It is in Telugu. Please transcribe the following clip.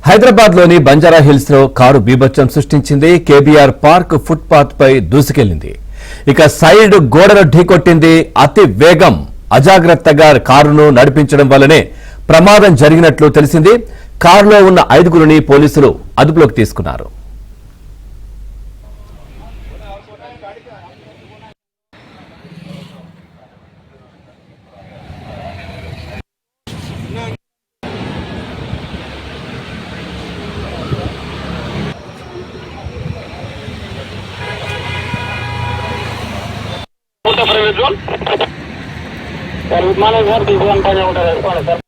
హైదరాబాద్ లోని బంజారా హిల్స్ లో కారు బీభత్సం సృష్టించింది. కేబీఆర్ పార్క్ ఫుట్ పాత్ పై దూసుకెళ్లింది. ఇక సైడ్ గోడను ఢీకొట్టింది. అతి వేగం అజాగ్రత్తగా కారును నడిపించడం వల్లనే ప్రమాదం జరిగినట్లు తెలిసింది. కారులో ఉన్న 5గురిని పోలీసులు అదుపులోకి తీసుకున్నారు. सर गुड मॉर्निंग सर दिव्यान पाहिजे सर